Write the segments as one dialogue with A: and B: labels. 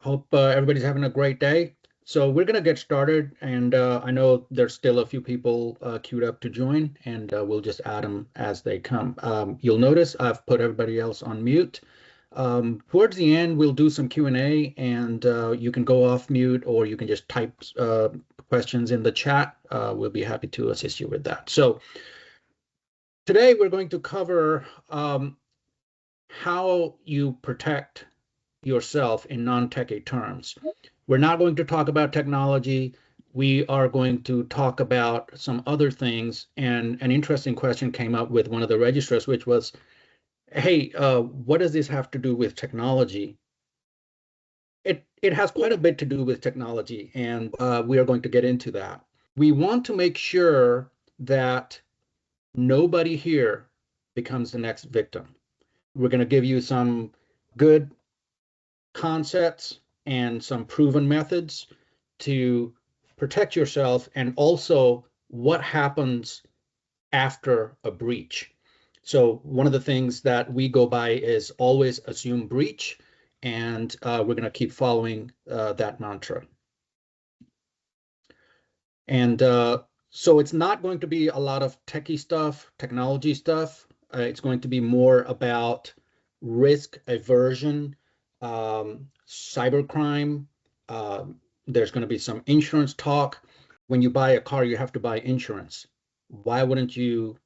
A: Hope everybody's having a great day. So we're going to get started, and I know there's still a few people queued up to join, and we'll just add them as they come. You'll notice I've put everybody else on mute. Towards the end, we'll do some Q&A, and you can go off mute, or you can just type questions in the chat. We'll be happy to assist you with that. So today we're going to cover how you protect yourself in non-techie terms. We're not going to talk about technology. We are going to talk about some other things. And an interesting question came up with one of the registrars, which was, hey, what does this have to do with technology? It has quite a bit to do with technology, and we are going to get into that. We want to make sure that nobody here becomes the next victim. We're going to give you some good concepts and some proven methods to protect yourself, and also what happens after a breach. So one of the things that we go by is always assume breach, and we're going to keep following that mantra. And so it's not going to be a lot of techie stuff, technology stuff. It's going to be more about risk aversion, cybercrime. There's going to be some insurance talk. When you buy a car, you have to buy insurance. Why wouldn't you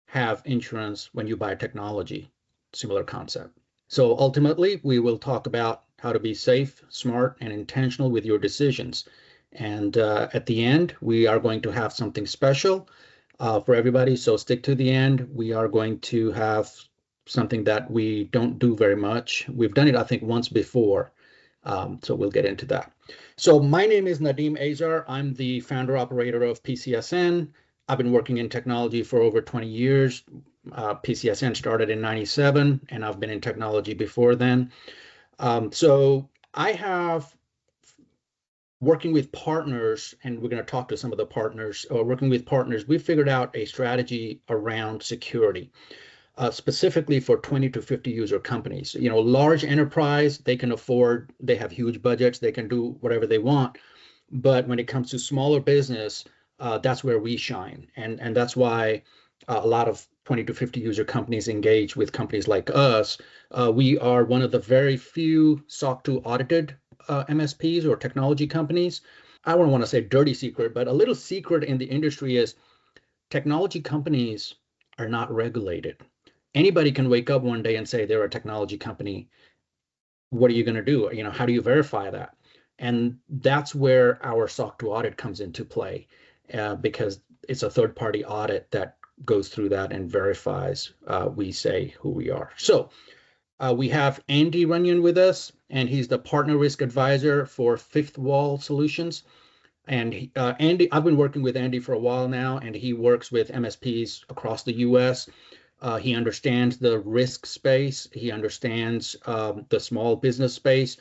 A: have insurance when you buy technology? Similar concept. So ultimately, we will talk about how to be safe, smart, and intentional with your decisions. And at the end, we are going to have something special for everybody. So stick to the end. We are going to have something that we don't do very much. We've done it, I think, once before. So we'll get into that. So my name is Nadeem Azar. I'm the founder operator of PCSN. I've been working in technology for over 20 years. PCSN started in '97, and I've been in technology before then. So I have working with partners, and we're going to talk to some of the partners. Working with partners, we figured out a strategy around security. Specifically for 20 to 50 user companies. You know, large enterprise, they can afford, they have huge budgets, they can do whatever they want. But when it comes to smaller business, that's where we shine. And that's why a lot of 20 to 50 user companies engage with companies like us. We are one of the very few SOC 2 audited MSPs or technology companies. I don't want to say dirty secret, but a little secret in the industry is technology companies are not regulated. Anybody can wake up one day and say they're a technology company. What are you going to do? You know, how do you verify that? And that's where our SOC 2 audit comes into play, because it's a third-party audit that goes through that and verifies we say who we are. So we have Andy Runyon with us, and he's the partner risk advisor for Fifth Wall Solutions. And Andy, I've been working with Andy for a while now, and he works with MSPs across the US. He understands the risk space. He understands the small business space.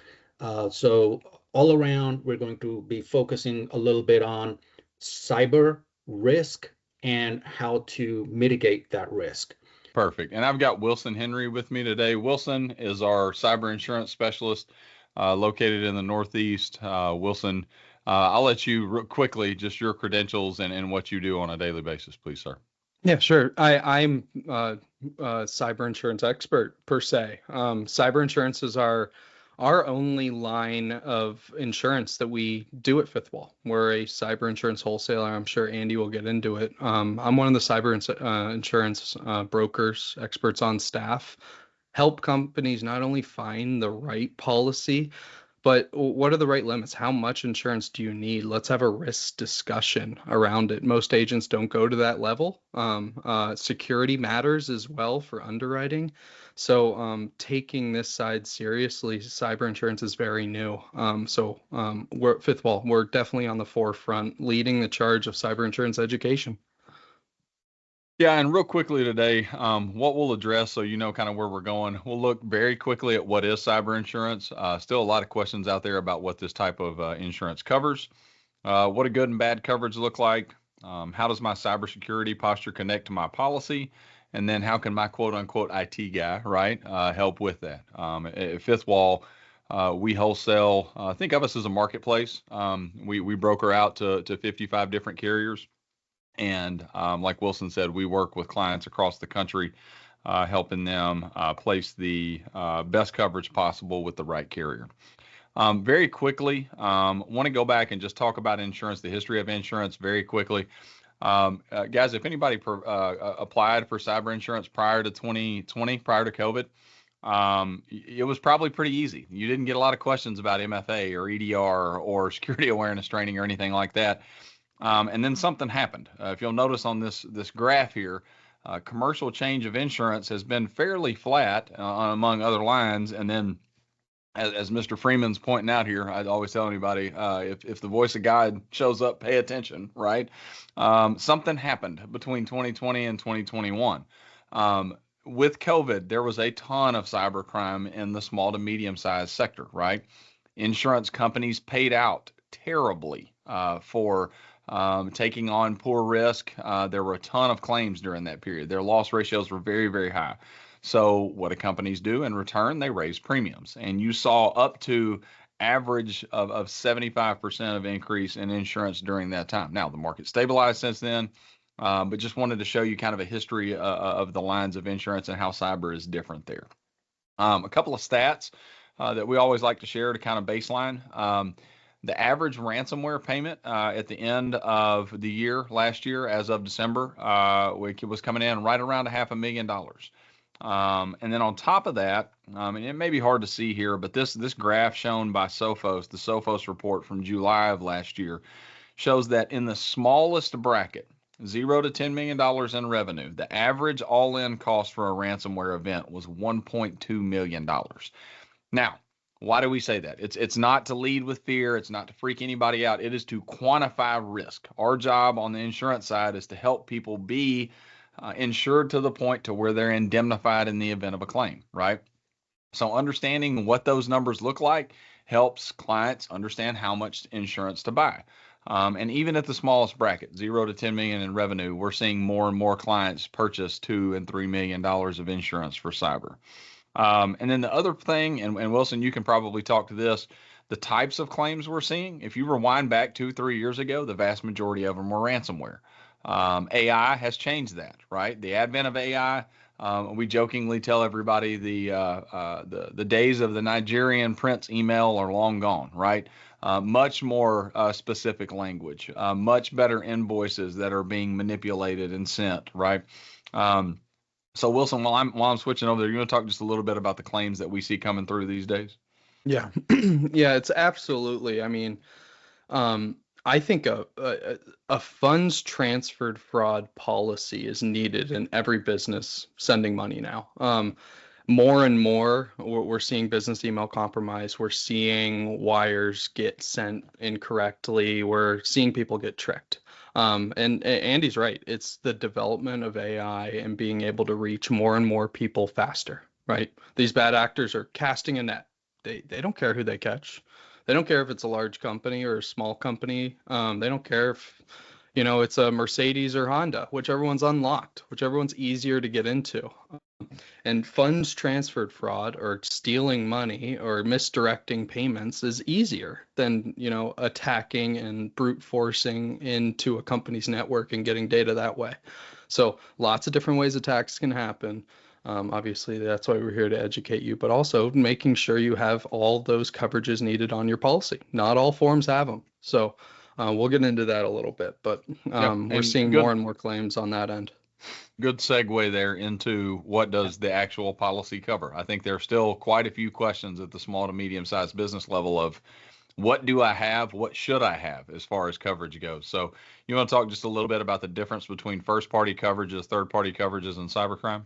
A: So all around, we're going to be focusing a little bit on cyber risk and how to mitigate that risk.
B: Perfect. And I've got Wilson Henry with me today. Wilson is our cyber insurance specialist located in the Northeast. Wilson, I'll let you quickly, just your credentials and what you do on a daily basis, please, sir.
C: Yeah, sure. I'm a cyber insurance expert per se. Cyber insurance is our only line of insurance that we do at Fifth Wall. We're a cyber insurance wholesaler. I'm sure Andy will get into it. I'm one of the cyber insurance brokers, experts on staff, help companies not only find the right policy, but what are the right limits? How much insurance do you need? Let's have a risk discussion around it. Most agents don't go to that level. Security matters as well for underwriting. So taking this side seriously, cyber insurance is very new. We're at Fifth Wall. We're definitely on the forefront, leading the charge of cyber insurance education.
B: Yeah, and real quickly today, what we'll address, so you know kind of where we're going, we'll look very quickly at what is cyber insurance. Still a lot of questions out there about what this type of insurance covers. What a good and bad coverage look like? How does my cybersecurity posture connect to my policy? And then how can my quote unquote IT guy, right, help with that? At Fifth Wall, We wholesale, think of us as a marketplace. We broker out to 55 different carriers. And like Wilson said, we work with clients across the country, helping them place the best coverage possible with the right carrier. Very quickly, want to go back and just talk about insurance, the history of insurance very quickly. Guys, if anybody applied for cyber insurance prior to 2020, prior to COVID, it was probably pretty easy. You didn't get a lot of questions about MFA or EDR or security awareness training or anything like that. And then something happened. If you'll notice on this graph here, commercial change of insurance has been fairly flat among other lines. And then as Mr. Freeman's pointing out here, I'd always tell anybody, if the voice of God shows up, pay attention, right? Something happened between 2020 and 2021. With COVID, there was a ton of cybercrime in the small to medium-sized sector, right? Insurance companies paid out terribly for taking on poor risk. There were a ton of claims during that period. Their loss ratios were very, very high. So what do companies do in return? They raise premiums. And you saw up to average of 75% of increase in insurance during that time. Now, the market stabilized since then, but just wanted to show you kind of a history of the lines of insurance and how cyber is different there. A couple of stats that we always like to share to kind of baseline. The average ransomware payment at the end of the year, last year, as of December, was coming in right around $500,000. And then on top of that, and it may be hard to see here, but this graph shown by Sophos, the Sophos report from July of last year, shows that in the smallest bracket, $0 to $10 million in revenue, the average all-in cost for a ransomware event was $1.2 million. Now, why do we say that? It's not to lead with fear. It's not to freak anybody out. It is to quantify risk. Our job on the insurance side is to help people be insured to the point to where they're indemnified in the event of a claim, right? So understanding what those numbers look like helps clients understand how much insurance to buy. And even at the smallest bracket, $0 to $10 million in revenue, we're seeing more and more clients purchase $2 and $3 million of insurance for cyber. And then the other thing, and Wilson, you can probably talk to this, the types of claims we're seeing. If you rewind back 2-3 years ago, the vast majority of them were ransomware. AI has changed that, right? The advent of AI, we jokingly tell everybody the days of the Nigerian prince email are long gone, right? Much more specific language, much better invoices that are being manipulated and sent, right? So Wilson, while I'm switching over there, you want to talk just a little bit about the claims that we see coming through these days?
C: Yeah, yeah, it's absolutely. I mean, I think a funds transferred fraud policy is needed in every business sending money now. More and more, we're seeing business email compromise. We're seeing wires get sent incorrectly. We're seeing people get tricked. And Andy's right. It's the development of AI and being able to reach more and more people faster, right? These bad actors are casting a net. They don't care who they catch. They don't care if it's a large company or a small company. They don't care if, it's a Mercedes or Honda, whichever one's unlocked, whichever one's easier to get into. And funds transferred fraud or stealing money or misdirecting payments is easier than, attacking and brute forcing into a company's network and getting data that way. So lots of different ways attacks can happen. Obviously, that's why we're here to educate you, but also making sure you have all those coverages needed on your policy. Not all forms have them. So we'll get into that a little bit, but we're seeing more and more claims on that end.
B: Good segue there into what does the actual policy cover. I think there are still quite a few questions at the small to medium sized business level of what do I have? What should I have as far as coverage goes? So you want to talk just a little bit about the difference between first party coverages, third party coverages, and cybercrime?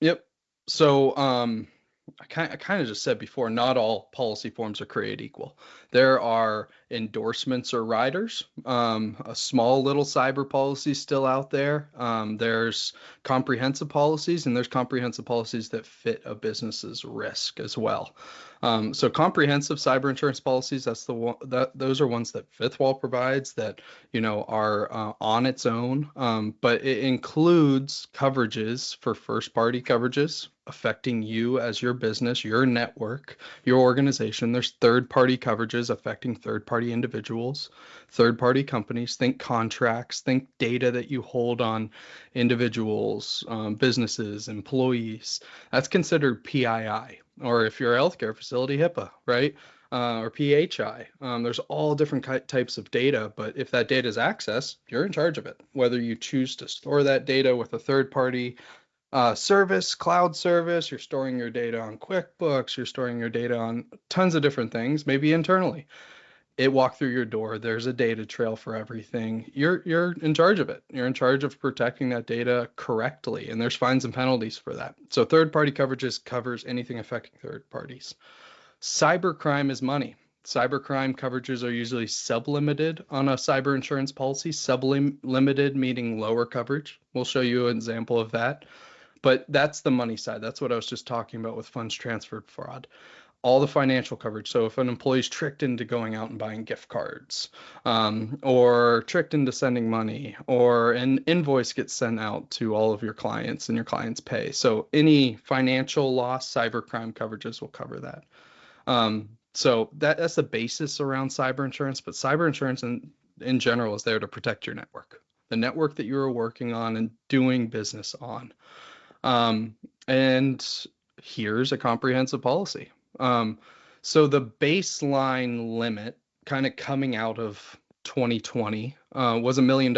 C: Yep. So I kind of just said before, not all policy forms are created equal. There are endorsements or riders, a small little cyber policy still out there. There's comprehensive policies, and there's comprehensive policies that fit a business's risk as well. So comprehensive cyber insurance policies, that's the one those are ones that Fifth Wall provides that, are on its own. But it includes coverages for first party coverages affecting you as your business, your network, your organization. There's third party coverages affecting third party individuals, third party companies. Think contracts, think data that you hold on individuals, businesses, employees. That's considered PII, or if you're a healthcare facility, HIPAA, right? Or PHI. There's all different types of data, but if that data is accessed, you're in charge of it. Whether you choose to store that data with a third party service, cloud service, you're storing your data on QuickBooks, you're storing your data on tons of different things, maybe internally. It walked through your door. There's a data trail for everything. You're in charge of it. You're in charge of protecting that data correctly, and there's fines and penalties for that. So third-party coverages covers anything affecting third parties. Cybercrime is money. Cybercrime coverages are usually sublimited on a cyber insurance policy. Sublimited meaning lower coverage. We'll show you an example of that. But that's the money side. That's what I was just talking about with funds transferred fraud. All the financial coverage. So if an employee's tricked into going out and buying gift cards, or tricked into sending money, or an invoice gets sent out to all of your clients and your clients pay. So any financial loss, cybercrime coverages will cover that. So that's the basis around cyber insurance, but cyber insurance in general is there to protect your network, the network that you're working on and doing business on. And here's a comprehensive policy. So the baseline limit kind of coming out of 2020 was $1 million.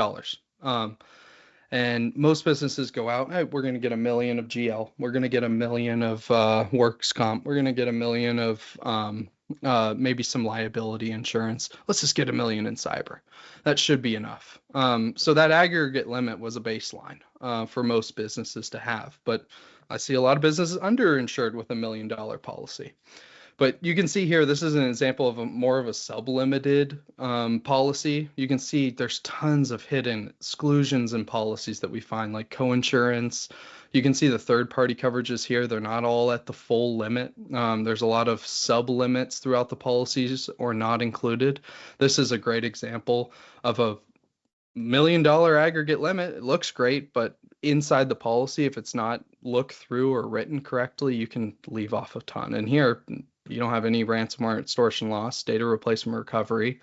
C: And most businesses go out, hey, we're going to get $1 million of GL. We're going to get $1 million of works comp. We're going to get $1 million of maybe some liability insurance. Let's just get $1 million in cyber. That should be enough. So that aggregate limit was a baseline for most businesses to have. But I see a lot of businesses underinsured with $1 million policy. But you can see here, this is an example of more of a sublimited policy. You can see there's tons of hidden exclusions and policies that we find, like coinsurance. You can see the third-party coverages here. They're not all at the full limit. There's a lot of sub-limits throughout the policies or not included. This is a great example of a $1 million aggregate limit. It looks great, but inside the policy, if it's not looked through or written correctly, you can leave off a ton. And here, you don't have any ransomware, extortion loss, data replacement recovery.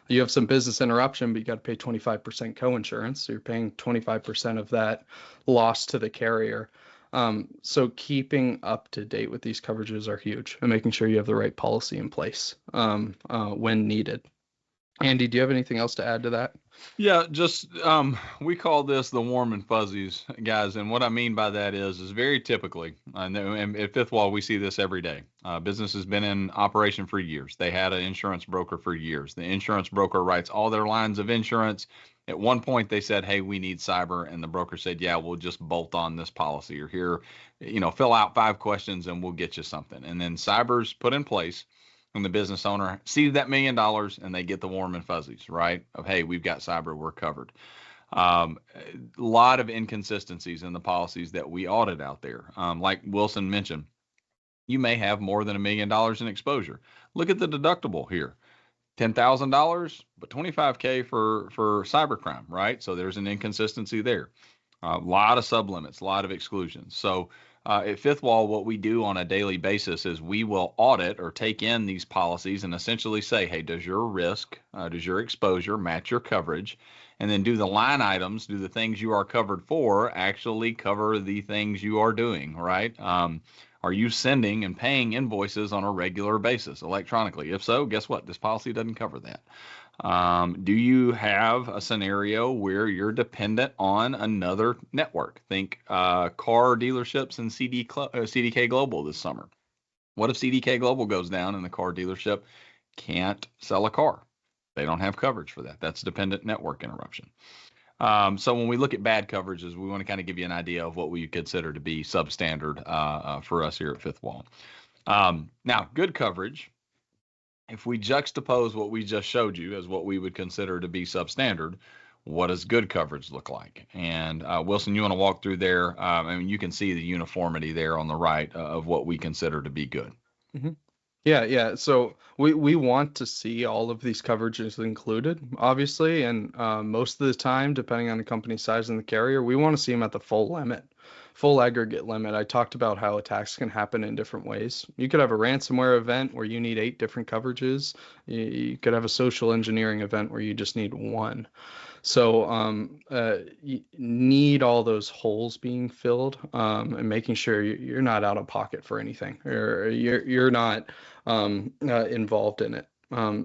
C: You have some business interruption, but you got to pay 25% coinsurance. So you're paying 25% of that loss to the carrier. So keeping up to date with these coverages are huge, and making sure you have the right policy in place when needed. Andy, do you have anything else to add to that?
B: Yeah, just we call this the warm and fuzzies, guys. And what I mean by that is very typically, and at Fifth Wall, we see this every day. Business has been in operation for years. They had an insurance broker for years. The insurance broker writes all their lines of insurance. At one point, they said, hey, we need cyber. And the broker said, yeah, we'll just bolt on this policy, or here, fill out 5 questions and we'll get you something. And then cyber's put in place. And the business owner sees that $1 million and they get the warm and fuzzies, right? Of, hey, we've got cyber, we're covered. A lot of inconsistencies in the policies that we audit out there. Like Wilson mentioned, you may have more than $1 million in exposure. Look at the deductible here. $10,000, but $25K for cybercrime, right? So there's an inconsistency there. A lot of sublimits, a lot of exclusions. So at Fifth Wall, what we do on a daily basis is we will audit or take in these policies and essentially say, hey, does your risk, does your exposure match your coverage? And then do the line items, do the things you are covered for actually cover the things you are doing, right? Are you sending and paying invoices on a regular basis electronically? If so, guess what? This policy doesn't cover that. Do you have a scenario where you're dependent on another network? Think car dealerships and CDK Global this summer. What if CDK Global goes down and the car dealership can't sell a car? They don't have coverage for that. That's dependent network interruption. So when we look at bad coverages, we want to kind of give you an idea of what we consider to be substandard for us here at Fifth Wall. Now, good coverage. If we juxtapose what we just showed you as what we would consider to be substandard, what does good coverage look like? And Wilson, you want to walk through there? I mean, you can see the uniformity there on the right of what we consider to be good.
C: Mm-hmm. Yeah. So we want to see all of these coverages included, obviously, and most of the time, depending on the company size and the carrier, we want to see them at the full limit, full aggregate limit. I talked about how attacks can happen in different ways. You could have a ransomware event where you need 8 different coverages. You could have a social engineering event where you just need one. So you need all those holes being filled, and making sure you're not out of pocket for anything, or you're not involved in it.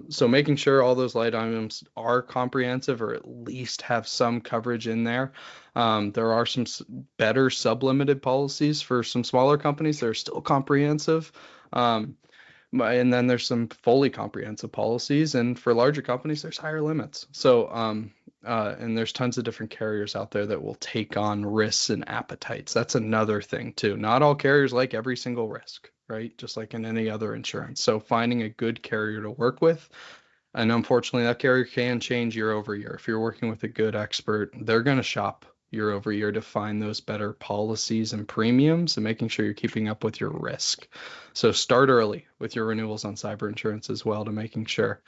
C: So making sure all those light items are comprehensive, or at least have some coverage in there. There are some better sub-limited policies for some smaller companies that are still comprehensive. And then there's some fully comprehensive policies, and for larger companies, there's higher limits. So, and there's tons of different carriers out there that will take on risks and appetites. That's another thing too. Not all carriers like every single risk, right? Just like in any other insurance. So finding a good carrier to work with, and unfortunately, that carrier can change year over year. If you're working with a good expert, they're going to shop year over year to find those better policies and premiums, and making sure you're keeping up with your risk. So start early with your renewals on cyber insurance as well, to making sure.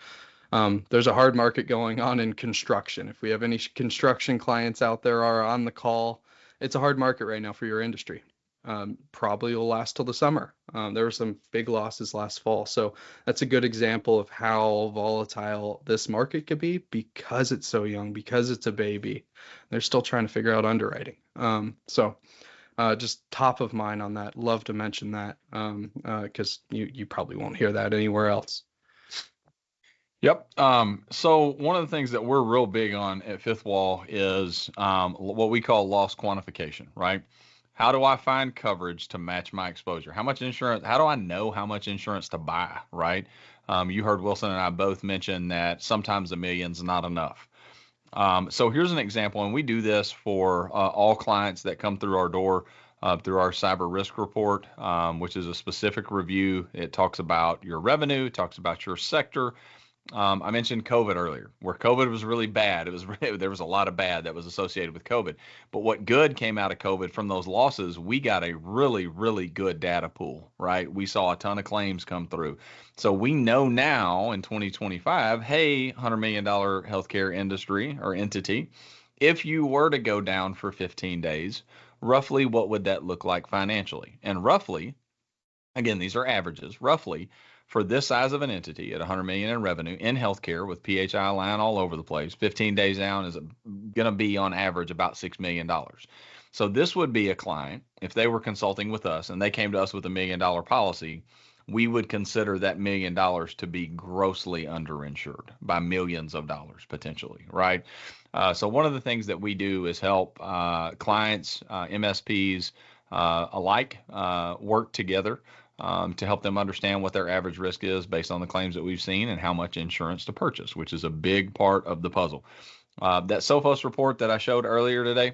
C: There's a hard market going on in construction. If we have any construction clients out there are on the call, it's a hard market right now for your industry. Probably will last till the summer. There were some big losses last fall. So that's a good example of how volatile this market could be, because it's so young, because it's a baby. They're still trying to figure out underwriting. Just top of mind on that. Love to mention that, because you probably won't hear that anywhere else.
B: Yep. So one of the things that we're real big on at Fifth Wall is what we call loss quantification, right? How do I find coverage to match my exposure? How much insurance? How do I know how much insurance to buy, right? You heard Wilson and I both mention that sometimes $1 million's not enough. So here's an example, and we do this for all clients that come through our door through our cyber risk report, which is a specific review. It talks about your revenue, talks about your sector. I mentioned COVID earlier, where COVID was really bad. There was a lot of bad that was associated with COVID. But what good came out of COVID from those losses, we got a really, really good data pool, right? We saw a ton of claims come through. So we know now in 2025, hey, $100 million healthcare industry or entity, if you were to go down for 15 days, roughly what would that look like financially? And roughly, again, these are averages, roughly for this size of an entity at 100 million in revenue in healthcare with PHI line all over the place, 15 days down is going to be on average about $6 million. So this would be a client, if they were consulting with us and they came to us with $1 million policy, we would consider that $1 million to be grossly underinsured by millions of dollars potentially, right? So one of the things that we do is help clients, MSPs alike work together to help them understand what their average risk is based on the claims that we've seen and how much insurance to purchase, which is a big part of the puzzle. That Sophos report that I showed earlier today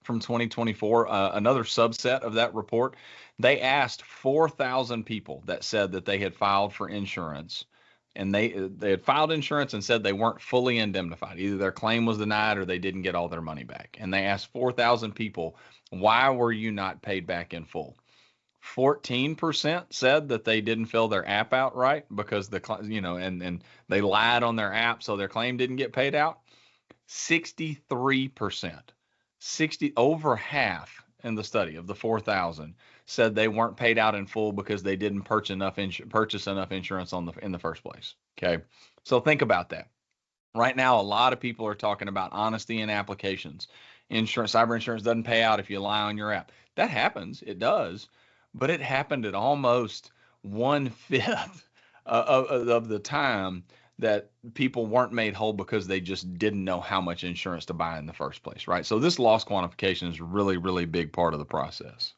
B: from 2024, another subset of that report, they asked 4,000 people that said that they had filed for insurance, and they had filed insurance and said they weren't fully indemnified. Either their claim was denied or they didn't get all their money back. And they asked 4,000 people, why were you not paid back in full? 14% said that they didn't fill their app out right because and they lied on their app, so their claim didn't get paid out. 63%, over half in the study of the 4,000 said they weren't paid out in full because they didn't purchase enough insurance in the first place. Okay, so think about that. Right now, a lot of people are talking about honesty in applications. Cyber insurance doesn't pay out if you lie on your app. That happens, it does, but it happened at almost 1/5 of the time that people weren't made whole because they just didn't know how much insurance to buy in the first place, right? So this loss quantification is really, really big part of the process.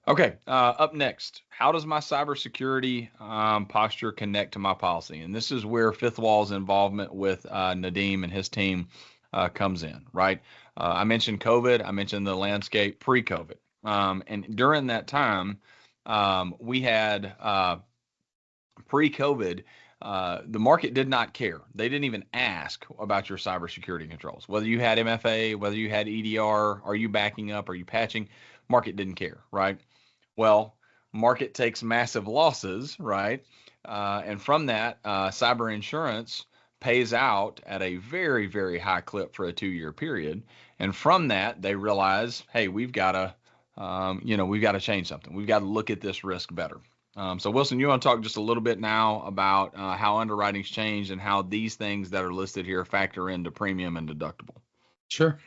B: Okay, up next, how does my cybersecurity posture connect to my policy? And this is where Fifth Wall's involvement with Nadeem and his team comes in, right? I mentioned COVID. I mentioned the landscape pre-COVID. And during that time, we had pre-COVID, the market did not care. They didn't even ask about your cybersecurity controls. Whether you had MFA, whether you had EDR, are you backing up, are you patching? Market didn't care, right? Well, market takes massive losses, right? And from that, cyber insurance pays out at a very, very high clip for a 2-year period. And from that, they realize, hey, we've got to change something. We've got to look at this risk better. So Wilson, you want to talk just a little bit now about how underwriting's changed and how these things that are listed here factor into premium and deductible?
C: Sure.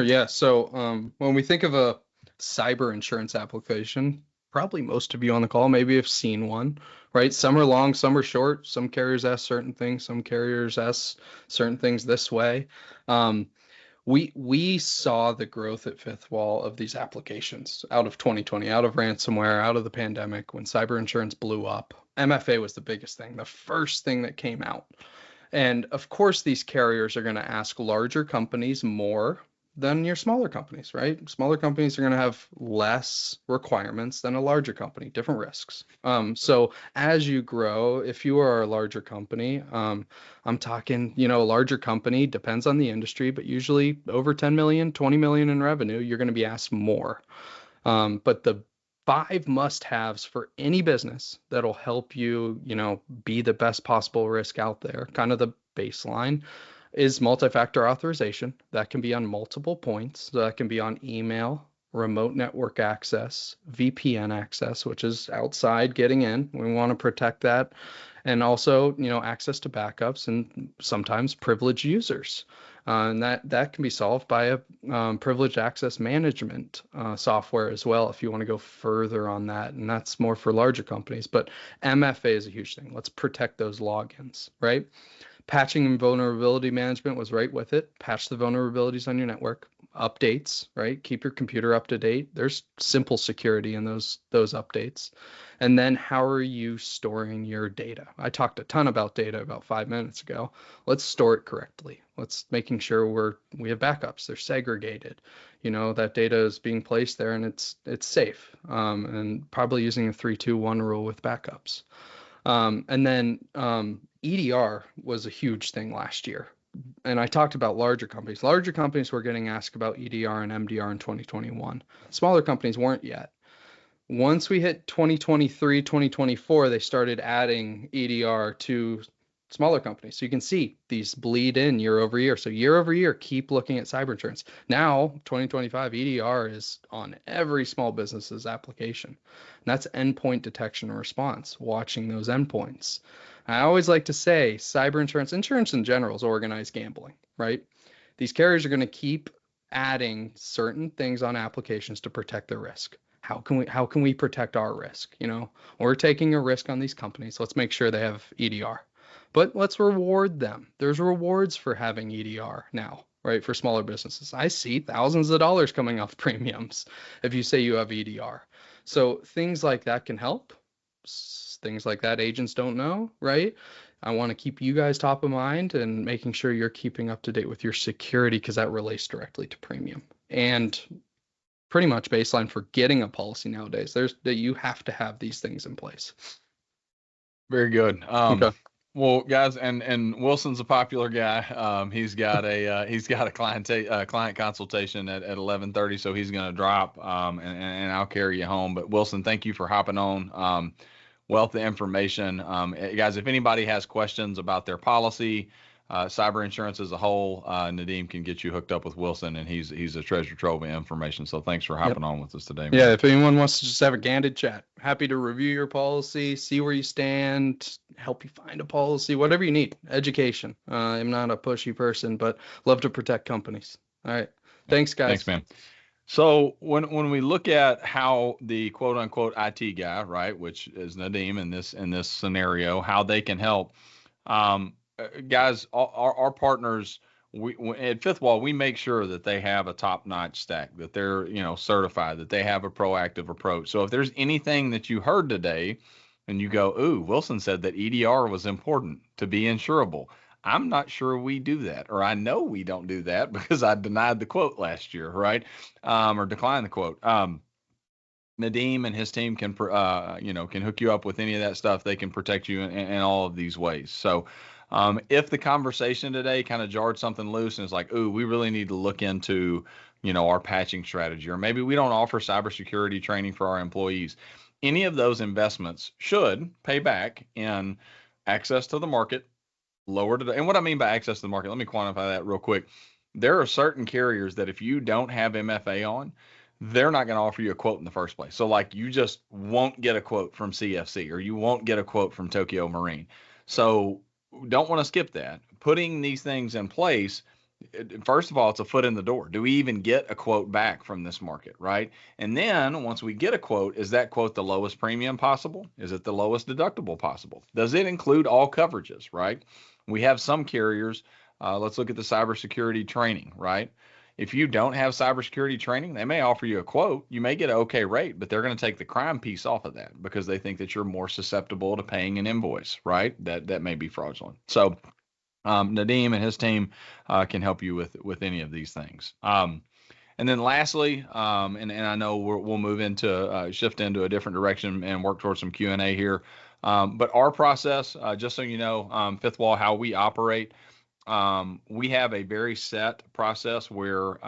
C: Yeah. So when we think of a cyber insurance application, probably most of you on the call maybe have seen one, right? Some are long, some are short. Some carriers ask certain things, some carriers ask certain things this way. We saw the growth at Fifth Wall of these applications out of 2020, out of ransomware, out of the pandemic, when cyber insurance blew up. MFA was the biggest thing, the first thing that came out. And of course, these carriers are going to ask larger companies more than your smaller companies, right? Smaller companies are going to have less requirements than a larger company, different risks. So as you grow, if you are a larger company, I'm talking, a larger company, depends on the industry, but usually over 10 million, 20 million in revenue, you're going to be asked more. But the 5 must-haves for any business that'll help you, be the best possible risk out there, kind of the baseline, is multi-factor authorization. That can be on multiple points. So that can be on email, remote network access, VPN access, which is outside getting in. We want to protect that. And also, access to backups and sometimes privileged users. And that can be solved by a privileged access management software as well, if you want to go further on that. And that's more for larger companies. But MFA is a huge thing. Let's protect those logins, right? Patching and vulnerability management was right with it. Patch the vulnerabilities on your network. Updates, right? Keep your computer up to date. There's simple security in those updates. And then how are you storing your data? I talked a ton about data about 5 minutes ago. Let's store it correctly. Let's making sure we have backups. They're segregated. That data is being placed there and it's safe. And probably using a 3-2-1 rule with backups. And then EDR was a huge thing last year. And I talked about larger companies. Larger companies were getting asked about EDR and MDR in 2021. Smaller companies weren't yet. Once we hit 2023, 2024, they started adding EDR to smaller companies. So you can see these bleed in year over year. So year over year, keep looking at cyber insurance. Now, 2025, EDR is on every small business's application. And that's endpoint detection and response, watching those endpoints. I always like to say cyber insurance in general is organized gambling, right? These carriers are going to keep adding certain things on applications to protect their risk. How can we protect our risk? We're taking a risk on these companies. Let's make sure they have EDR. But let's reward them. There's rewards for having EDR now, right? For smaller businesses. I see thousands of dollars coming off premiums if you say you have EDR. So things like that can help. Things like that agents don't know, right? I want to keep you guys top of mind and making sure you're keeping up to date with your security because that relates directly to premium. And pretty much baseline for getting a policy nowadays. You have to have these things in place.
B: Very good.
C: Okay.
B: Well, guys, and Wilson's a popular guy. He's got a client consultation at 11:30, so he's going to drop, and I'll carry you home. But Wilson, thank you for hopping on. Wealth of information, guys. If anybody has questions about their policy, cyber insurance as a whole, Nadeem can get you hooked up with Wilson, and he's a treasure trove of information. So thanks for hopping on with us today, man.
C: Yeah, if anyone wants to just have a candid chat, happy to review your policy, see where you stand, help you find a policy, whatever you need. Education. I'm not a pushy person, but love to protect companies. All right. Thanks, guys.
B: Thanks, man. So when we look at how the quote unquote IT guy, right, which is Nadeem in this scenario, how they can help, guys, our partners, we at Fifth Wall, we make sure that they have a top-notch stack, that they're certified, that they have a proactive approach. So if there's anything that you heard today, and you go, ooh, Wilson said that EDR was important to be insurable. I'm not sure we do that, or I know we don't do that because I denied the quote last year, right? Or declined the quote. Nadeem and his team can hook you up with any of that stuff. They can protect you in all of these ways. So if the conversation today kind of jarred something loose and it's like, ooh, we really need to look into, our patching strategy, or maybe we don't offer cybersecurity training for our employees. any of those investments should pay back in access to the market, and what I mean by access to the market, let me quantify that real quick. There are certain carriers that if you don't have MFA on, they're not going to offer you a quote in the first place. So like you just won't get a quote from CFC or you won't get a quote from Tokyo Marine. So don't want to skip that. Putting these things in place, first of all, it's a foot in the door. Do we even get a quote back from this market, right? And then once we get a quote, is that quote the lowest premium possible? Is it the lowest deductible possible? Does it include all coverages, right? We have some carriers, let's look at the cybersecurity training, right? If you don't have cybersecurity training, they may offer you a quote. You may get an okay rate, but they're going to take the crime piece off of that because they think that you're more susceptible to paying an invoice, right? That may be fraudulent. So Nadeem and his team can help you with any of these things. And then lastly, and I know we'll move into shift into a different direction and work towards some Q&A here. But our process, just so you know, Fifth Wall, how we operate, we have a very set process where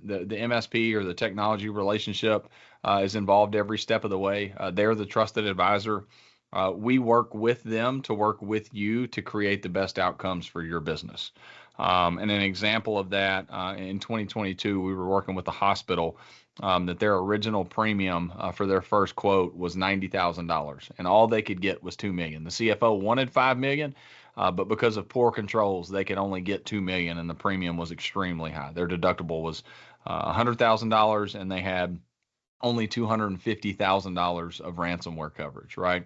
B: the MSP or the technology relationship is involved every step of the way. They're the trusted advisor. We work with them to work with you to create the best outcomes for your business. And an example of that, in 2022, we were working with a hospital that their original premium for their first quote was $90,000, and all they could get was $2 million. The CFO wanted $5 million, but because of poor controls, they could only get $2 million, and the premium was extremely high. Their deductible was $100,000, and they had only $250,000 of ransomware coverage, right?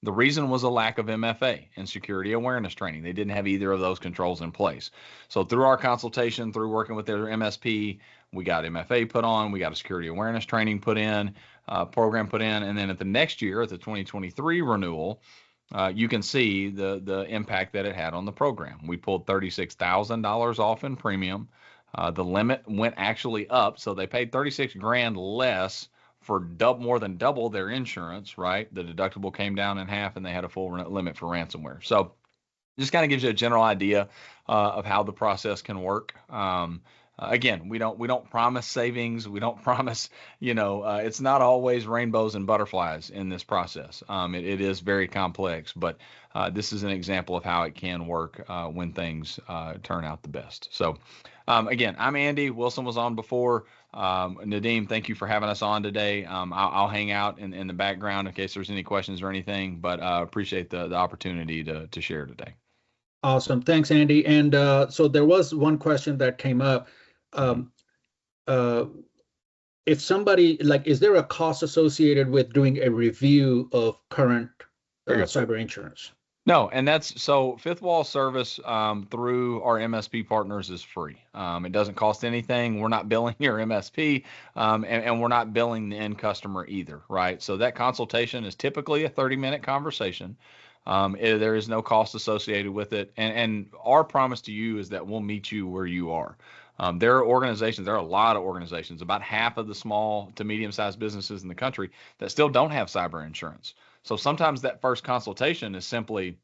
B: The reason was a lack of MFA and security awareness training. They didn't have either of those controls in place. So through our consultation, through working with their MSP, we got MFA put on, we got a security awareness training put in, program put in, and then at the next year, at the 2023 renewal, you can see the impact that it had on the program. We pulled $36,000 off in premium. The limit went actually up, so they paid 36 grand less for more than double their insurance, right? The deductible came down in half and they had a full limit for ransomware. So just kind of gives you a general idea of how the process can work. Again, we don't promise savings. We don't promise, it's not always rainbows and butterflies in this process. It is very complex, but this is an example of how it can work when things turn out the best. So again, I'm Andy. Wilson was on before. Nadeem, thank you for having us on today. I'll hang out in the background in case there's any questions or anything, but appreciate the opportunity to share today.
A: Awesome. Thanks, Andy. And so there was one question that came up. If somebody, is there a cost associated with doing a review of current cyber insurance?
B: No, and so Fifth Wall service through our MSP partners is free. It doesn't cost anything. We're not billing your MSP, and we're not billing the end customer either, right? So that consultation is typically a 30-minute conversation. There is no cost associated with it, and our promise to you is that we'll meet you where you are. There are a lot of organizations, about half of the small to medium-sized businesses in the country that still don't have cyber insurance. So sometimes that first consultation is simply,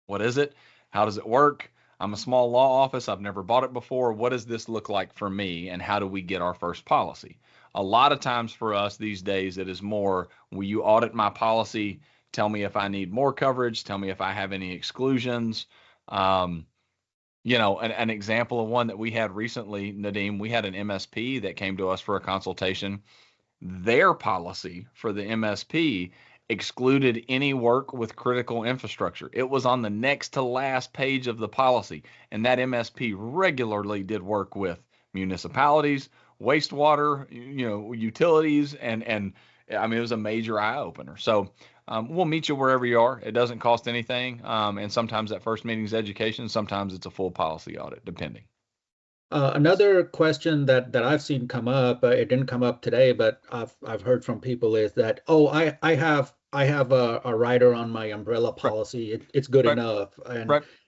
B: what is it? How does it work? I'm a small law office. I've never bought it before. What does this look like for me? And how do we get our first policy? A lot of times for us these days, it is more, will you audit my policy? Tell me if I need more coverage. Tell me if I have any exclusions. An example of one that we had recently, Nadeem, we had an MSP that came to us for a consultation. Their policy for the MSP excluded any work with critical infrastructure. It was on the next to last page of the policy. And that MSP regularly did work with municipalities, wastewater, utilities, and I mean, it was a major eye opener. So we'll meet you wherever you are. It doesn't cost anything. And sometimes that first meeting is education. Sometimes it's a full policy audit, depending.
A: Another question that I've seen come up, it didn't come up today, but I've heard from people is that, I have a rider on my umbrella policy. It's good enough.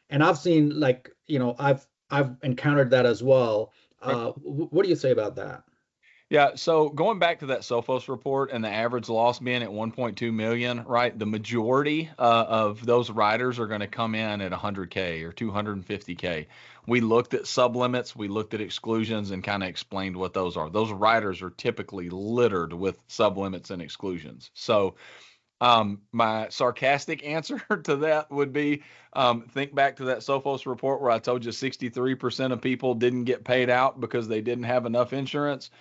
A: And I've seen I've encountered that as well. What do you say about that?
B: Yeah, so going back to that Sophos report and the average loss being at 1.2 million, right? The majority of those riders are going to come in at 100K or 250K. We looked at sublimits, we looked at exclusions, and kind of explained what those are. Those riders are typically littered with sublimits and exclusions. So my sarcastic answer to that would be think back to that Sophos report where I told you 63% of people didn't get paid out because they didn't have enough insurance.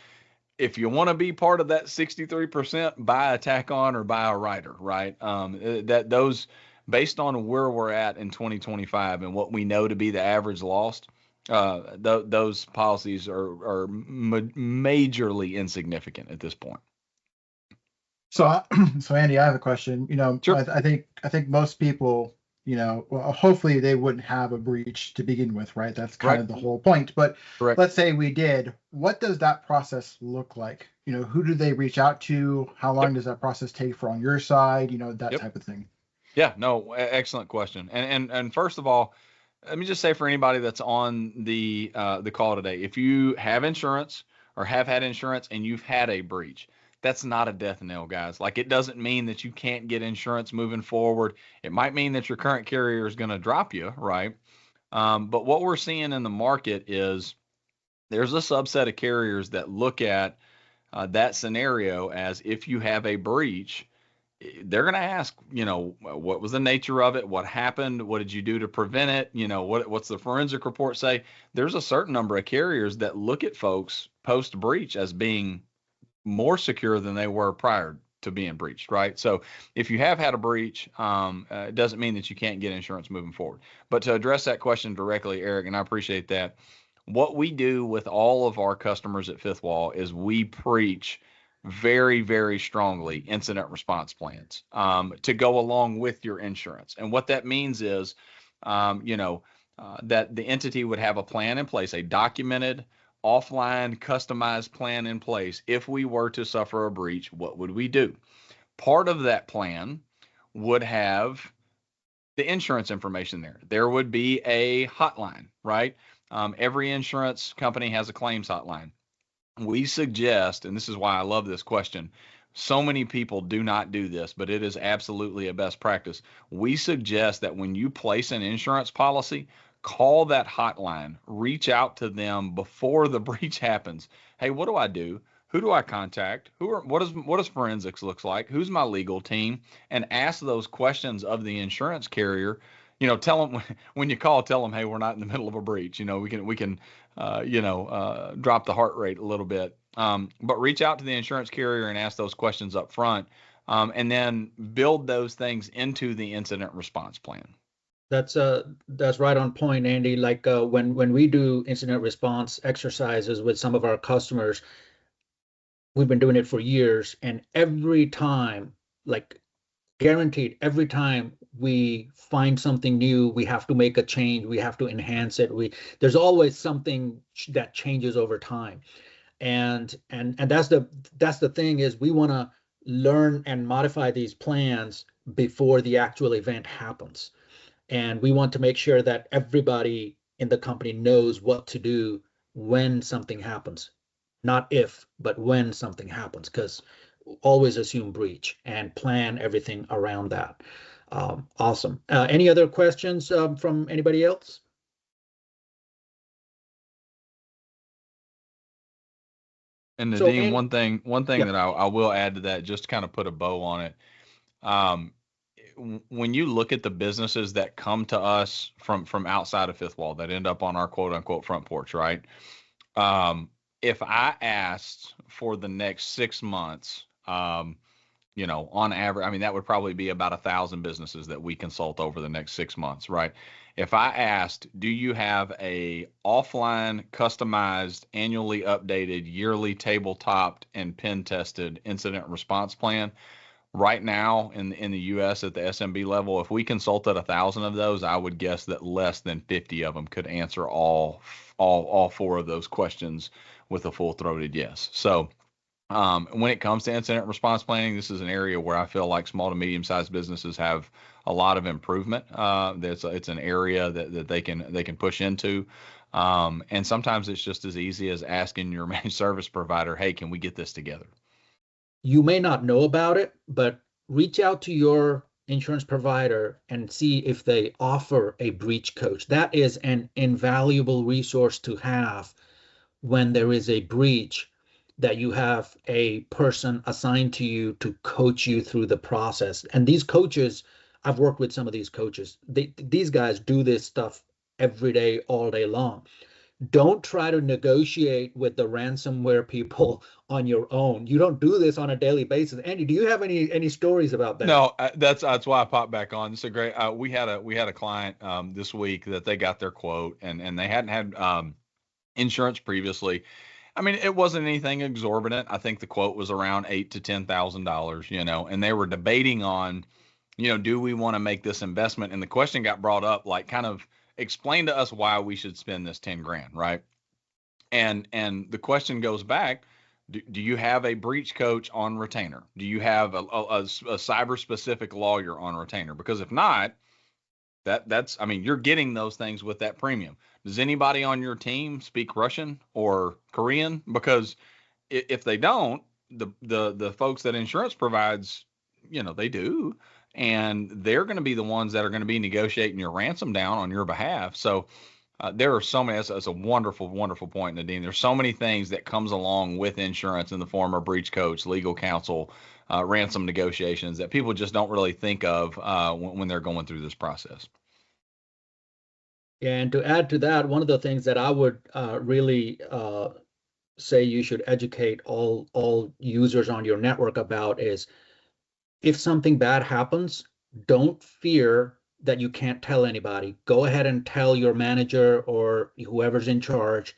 B: If you want to be part of that 63%, buy a tack on or buy a rider, right? That those based on where we're at in 2025 and what we know to be the average loss, those policies are majorly insignificant at this point.
D: So, so Andy, I have a question.
B: Sure.
D: I think most people, well, hopefully they wouldn't have a breach to begin with, right? That's kind of the whole point. But
B: Correct.
D: Let's say we did. What does that process look like? Who do they reach out to? How long does that process take for on your side? That type of thing.
B: Yeah, no, excellent question. And first of all, let me just say for anybody that's on the call today, if you have insurance or have had insurance and you've had a breach, that's not a death knell, guys. Like, it doesn't mean that you can't get insurance moving forward. It might mean that your current carrier is going to drop you, right? But what we're seeing in the market is there's a subset of carriers that look at that scenario as if you have a breach, they're going to ask, what was the nature of it? What happened? What did you do to prevent it? What's the forensic report say? There's a certain number of carriers that look at folks post breach as being more secure than they were prior to being breached, right? So if you have had a breach, it doesn't mean that you can't get insurance moving forward. But to address that question directly, Eric, and I appreciate that, what we do with all of our customers at Fifth Wall is we preach very, very strongly incident response plans to go along with your insurance. And what that means is, that the entity would have a plan in place, a documented, offline, customized plan in place. If we were to suffer a breach, what would we do? Part of that plan would have the insurance information there. There would be a hotline, right? Every insurance company has a claims hotline. We suggest, and this is why I love this question, so many people do not do this, but it is absolutely a best practice. We suggest that when you place an insurance policy, call that hotline, reach out to them before the breach happens. Hey, what do I do? Who do I contact? What does forensics looks like? Who's my legal team? And ask those questions of the insurance carrier. Tell them when you call, tell them, hey, we're not in the middle of a breach. We can drop the heart rate a little bit. But reach out to the insurance carrier and ask those questions up front, and then build those things into the incident response plan.
A: That's right on point, Andy. Like when we do incident response exercises with some of our customers, we've been doing it for years, and every time, like guaranteed, every time we find something new, we have to make a change, we have to enhance it. There's always something that changes over time. And that's the thing, is we want to learn and modify these plans before the actual event happens. And we want to make sure that everybody in the company knows what to do when something happens. Not if, but when something happens, because always assume breach and plan everything around that. Awesome. Any other questions from anybody else?
B: And Nadeem, one thing that I will add to that, just to kind of put a bow on it. When you look at the businesses that come to us from outside of Fifth Wall that end up on our quote unquote front porch, right? If I asked for the next 6 months, on average, that would probably be about 1,000 businesses that we consult over the next 6 months, right? If I asked, do you have a offline, customized, annually updated, yearly tabletopped and pen tested incident response plan? Right now in the U.S. at the SMB level, if we consulted 1,000 of those, I would guess that less than 50 of them could answer all 4 of those questions with a full-throated yes. So When it comes to incident response planning, this is an area where I feel like small to medium-sized businesses have a lot of improvement. It's an area that they can push into. And sometimes it's just as easy as asking your managed service provider, hey, can we get this together?
A: You may not know about it, but reach out to your insurance provider and see if they offer a breach coach. That is an invaluable resource to have when there is a breach, that you have a person assigned to you to coach you through the process. And these coaches, I've worked with some of these coaches. These guys do this stuff every day, all day long. Don't try to negotiate with the ransomware people on your own. You don't do this on a daily basis. Andy, do you have any stories about that?
B: No, that's why I popped back on. It's a great. We had a client this week that they got their quote, and they hadn't had insurance previously. I mean, it wasn't anything exorbitant. I think the quote was around $8,000 to $10,000, and they were debating on, do we want to make this investment? And the question got brought up, like, kind of explain to us why we should spend this 10 grand, right? And the question goes back, do you have a breach coach on retainer? Do you have a cyber specific lawyer on retainer? Because if not, I mean, you're getting those things with that premium. Does anybody on your team speak Russian or Korean? Because if they don't, the folks that insurance provides, they do, and they're going to be the ones that are going to be negotiating your ransom down on your behalf. So there are so many. That's a wonderful, wonderful point, Nadine. There's so many things that comes along with insurance in the form of breach coach, legal counsel, ransom negotiations that people just don't really think of when they're going through this process.
A: And to add to that, one of the things that I would really say you should educate all users on your network about is, if something bad happens, don't fear that you can't tell anybody. Go ahead and tell your manager or whoever's in charge.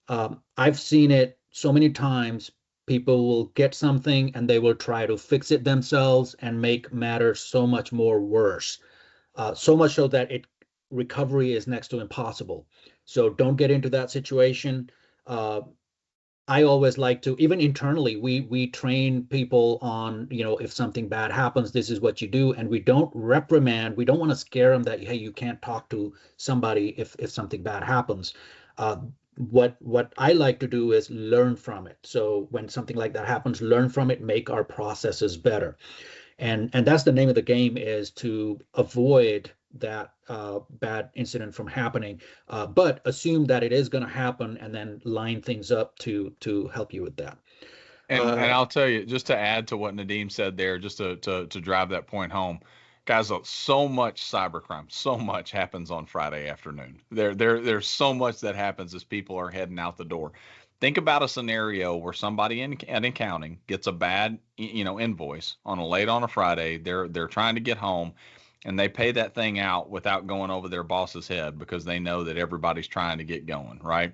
A: I've seen it so many times. People will get something and they will try to fix it themselves and make matters so much more worse. So much so that recovery is next to impossible. So don't get into that situation. I always like to, even internally, we train people on, if something bad happens, this is what you do. And we don't reprimand. We don't want to scare them that, hey, you can't talk to somebody if something bad happens. What I like to do is learn from it. So when something like that happens, learn from it, make our processes better. And that's the name of the game, is to avoid that bad incident from happening, but assume that it is going to happen and then line things up to help you with that.
B: And I'll tell you, just to add to what Nadeem said there, just to drive that point home, guys, so much cybercrime, so much happens on Friday afternoon. There's so much that happens as people are heading out the door. Think about a scenario where somebody at accounting gets a bad, invoice on a Friday. They're trying to get home, and they pay that thing out without going over their boss's head because they know that everybody's trying to get going, right?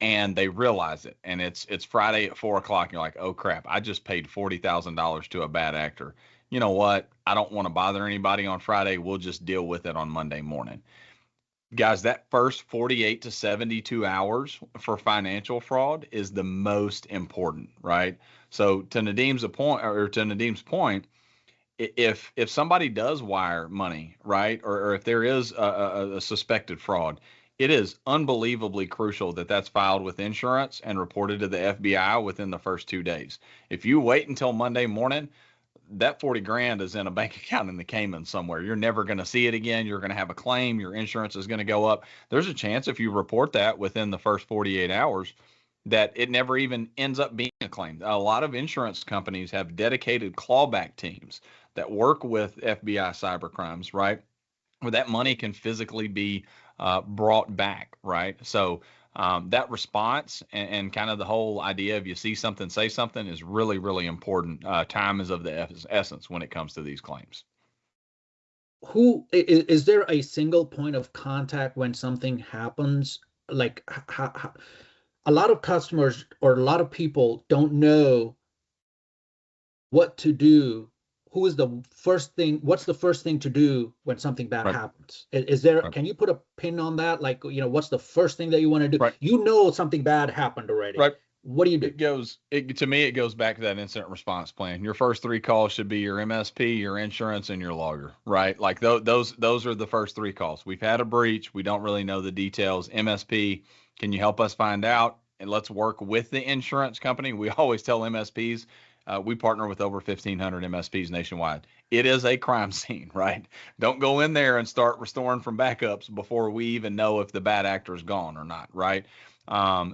B: And they realize it, and it's Friday at 4:00. And you're like, oh crap, I just paid $40,000 to a bad actor. You know what? I don't want to bother anybody on Friday. We'll just deal with it on Monday morning. Guys, that first 48 to 72 hours for financial fraud is the most important, right? So to Nadeem's point, if somebody does wire money, right, or if there is a suspected fraud, it is unbelievably crucial that that's filed with insurance and reported to the FBI within the first 2 days. If you wait until Monday morning, that 40 grand is in a bank account in the Caymans somewhere. You're never going to see it again. You're going to have a claim. Your insurance is going to go up. There's a chance if you report that within the first 48 hours that it never even ends up being a claim. A lot of insurance companies have dedicated clawback teams that work with FBI cybercrimes, right? Where that money can physically be brought back, right? So that response and kind of the whole idea of you see something, say something is really, really important. Time is of the essence when it comes to these claims.
A: Who is there a single point of contact when something happens? Like a lot of customers or a lot of people don't know what to do. Who is the first thing? What's the first thing to do when something bad happens? Is there? Can you put a pin on that? Like, what's the first thing that you want to do?
B: Right.
A: Something bad happened already.
B: Right.
A: what do you do?
B: To me, it goes back to that incident response plan. Your first 3 calls should be your MSP, your insurance, and your logger, right? Like those are the first 3 calls. We've had a breach. We don't really know the details. MSP, can you help us find out? And let's work with the insurance company. We always tell MSPs, we partner with over 1,500 MSPs nationwide. It is a crime scene, right? Don't go in there and start restoring from backups before we even know if the bad actor is gone or not, right?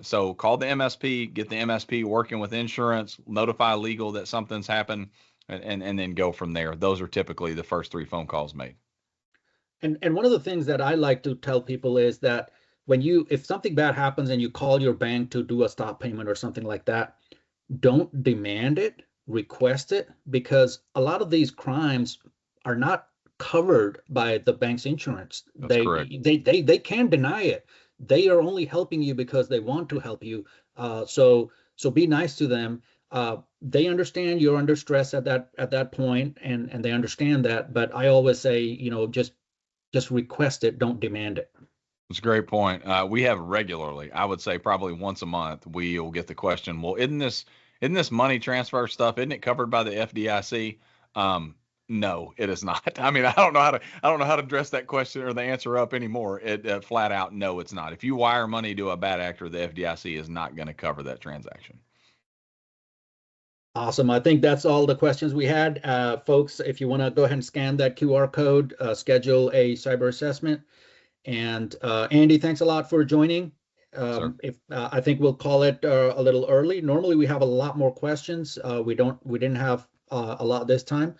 B: So call the MSP, get the MSP working with insurance, notify legal that something's happened, and then go from there. Those are typically the first 3 phone calls made.
A: And one of the things that I like to tell people is that if something bad happens and you call your bank to do a stop payment or something like that, don't demand it, request it, because a lot of these crimes are not covered by the bank's insurance.
B: That's correct.
A: They can deny it. They are only helping you because they want to help you. So be nice to them. They understand you're under stress at that point, and they understand that. But I always say, just request it, don't demand it.
B: It's a great point. We have regularly, I would say probably once a month, we'll get the question, well, isn't this money transfer stuff, isn't it covered by the FDIC? No, it is not. I mean, I don't know how to address that question or the answer up anymore. It flat out, no, it's not. If you wire money to a bad actor, the FDIC is not going to cover that transaction.
A: Awesome. I think that's all the questions we had. Folks, if you want to go ahead and scan that QR code, schedule a cyber assessment. And Andy, thanks a lot for joining. I think we'll call it a little early. Normally we have a lot more questions. We didn't have a lot this time,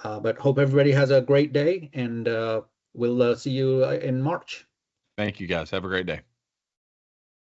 A: but hope everybody has a great day, and we'll see you in March.
B: Thank you guys. Have a great day.